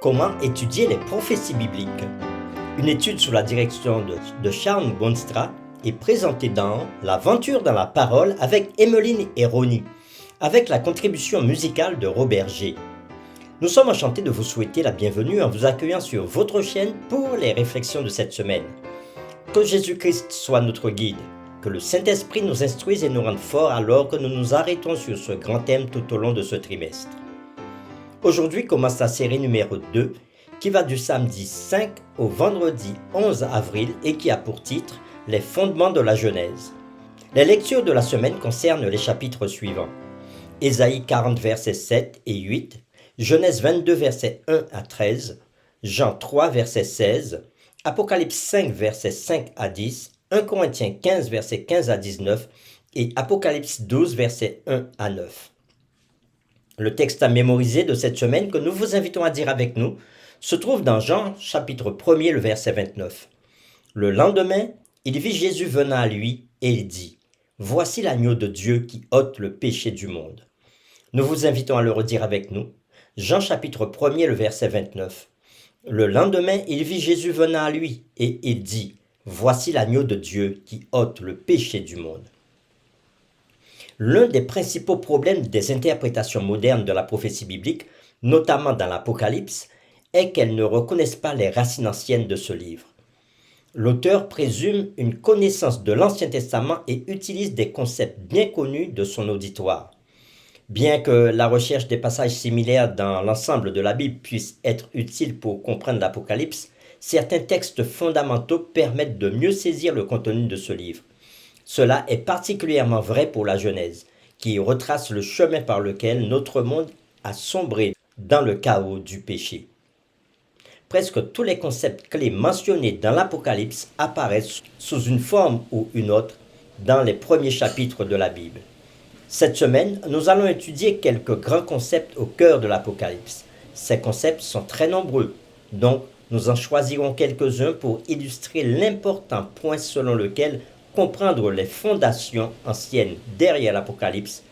Comment étudier les prophéties bibliques? Une étude sous la direction de Charles Boonstra est présentée dans L'aventure dans la parole avec Emmeline et Ronnie, avec la contribution musicale de Robert G. Nous sommes enchantés de vous souhaiter la bienvenue en vous accueillant sur votre chaîne pour les réflexions de cette semaine. Que Jésus-Christ soit notre guide, que le Saint-Esprit nous instruise et nous rende forts alors que nous nous arrêtons sur ce grand thème tout au long de ce trimestre. Aujourd'hui commence la série numéro 2 qui va du samedi 5 au vendredi 11 avril et qui a pour titre « Les fondements de la Genèse ». Les lectures de la semaine concernent les chapitres suivants. Ésaïe 40 versets 7 et 8, Genèse 22 versets 1 à 13, Jean 3 verset 16, Apocalypse 5 versets 5 à 10, 1 Corinthiens 15 versets 15 à 19 et Apocalypse 12 versets 1 à 9. Le texte à mémoriser de cette semaine que nous vous invitons à dire avec nous se trouve dans Jean chapitre 1er le verset 29. Le lendemain, il vit Jésus venant à lui et il dit « Voici l'agneau de Dieu qui ôte le péché du monde ». Nous vous invitons à le redire avec nous. Jean chapitre 1er le verset 29. Le lendemain, il vit Jésus venant à lui et il dit « Voici l'agneau de Dieu qui ôte le péché du monde ». L'un des principaux problèmes des interprétations modernes de la prophétie biblique, notamment dans l'Apocalypse, est qu'elles ne reconnaissent pas les racines anciennes de ce livre. L'auteur présume une connaissance de l'Ancien Testament et utilise des concepts bien connus de son auditoire. Bien que la recherche des passages similaires dans l'ensemble de la Bible puisse être utile pour comprendre l'Apocalypse, certains textes fondamentaux permettent de mieux saisir le contenu de ce livre. Cela est particulièrement vrai pour la Genèse, qui retrace le chemin par lequel notre monde a sombré dans le chaos du péché. Presque tous les concepts clés mentionnés dans l'Apocalypse apparaissent sous une forme ou une autre dans les premiers chapitres de la Bible. Cette semaine, nous allons étudier quelques grands concepts au cœur de l'Apocalypse. Ces concepts sont très nombreux, donc nous en choisirons quelques-uns pour illustrer l'important point selon lequel comprendre les fondations anciennes derrière l'Apocalypse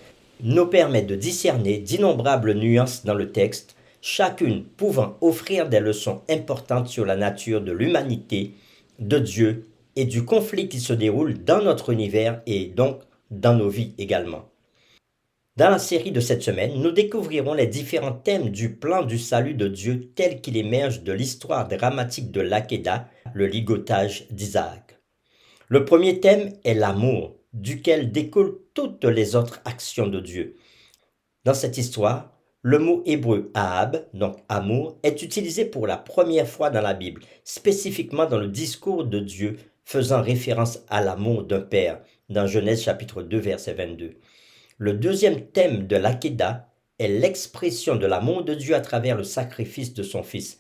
nous permet de discerner d'innombrables nuances dans le texte, chacune pouvant offrir des leçons importantes sur la nature de l'humanité, de Dieu et du conflit qui se déroule dans notre univers et donc dans nos vies également. Dans la série de cette semaine, nous découvrirons les différents thèmes du plan du salut de Dieu tel qu'il émerge de l'histoire dramatique de l'Akéda, le ligotage d'Isaac. Le premier thème est l'amour, duquel découlent toutes les autres actions de Dieu. Dans cette histoire, le mot hébreu Ahab, donc amour, est utilisé pour la première fois dans la Bible, spécifiquement dans le discours de Dieu faisant référence à l'amour d'un père, dans Genèse chapitre 2 verset 22. Le deuxième thème de l'Akéda est l'expression de l'amour de Dieu à travers le sacrifice de son fils,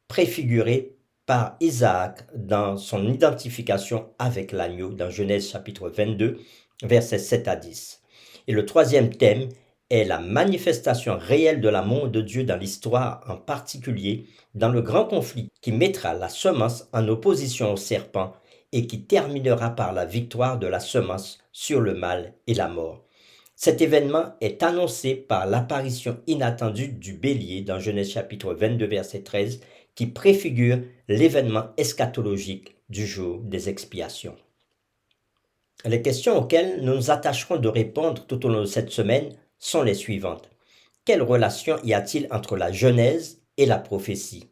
préfiguré par Isaac dans son identification avec l'agneau dans Genèse chapitre 22, versets 7 à 10. Et le troisième thème est la manifestation réelle de l'amour de Dieu dans l'histoire, en particulier dans le grand conflit qui mettra la semence en opposition au serpent et qui terminera par la victoire de la semence sur le mal et la mort. Cet événement est annoncé par l'apparition inattendue du bélier dans Genèse chapitre 22 verset 13 qui préfigure l'événement eschatologique du jour des expiations. Les questions auxquelles nous nous attacherons de répondre tout au long de cette semaine sont les suivantes. Quelle relation y a-t-il entre la Genèse et la prophétie?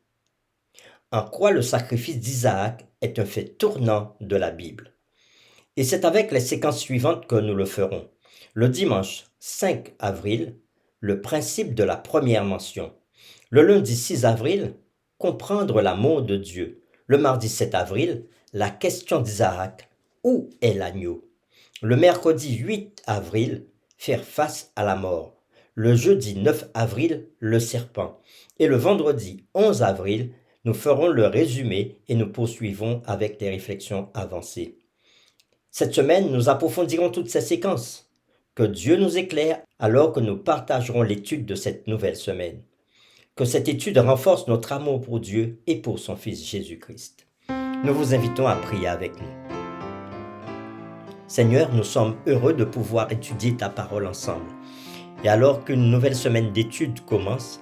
En quoi le sacrifice d'Isaac est un fait tournant de la Bible? Et c'est avec les séquences suivantes que nous le ferons. Le dimanche 5 avril, le principe de la première mention. Le lundi 6 avril, comprendre l'amour de Dieu. Le mardi 7 avril, la question d'Isaac, où est l'agneau? Le mercredi 8 avril, faire face à la mort. Le jeudi 9 avril, le serpent. Et le vendredi 11 avril, nous ferons le résumé et nous poursuivons avec les réflexions avancées. Cette semaine, nous approfondirons toutes ces séquences. Que Dieu nous éclaire alors que nous partagerons l'étude de cette nouvelle semaine. Que cette étude renforce notre amour pour Dieu et pour son Fils Jésus-Christ. Nous vous invitons à prier avec nous. Seigneur, nous sommes heureux de pouvoir étudier ta parole ensemble. Et alors qu'une nouvelle semaine d'études commence,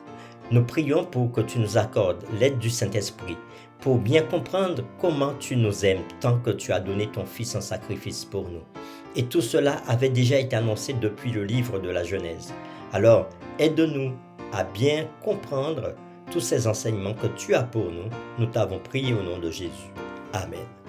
Nous prions pour que tu nous accordes l'aide du Saint-Esprit, pour bien comprendre comment tu nous aimes tant que tu as donné ton Fils en sacrifice pour nous. Et tout cela avait déjà été annoncé depuis le livre de la Genèse. Alors, aide-nous à bien comprendre tous ces enseignements que tu as pour nous. Nous t'avons prié au nom de Jésus. Amen.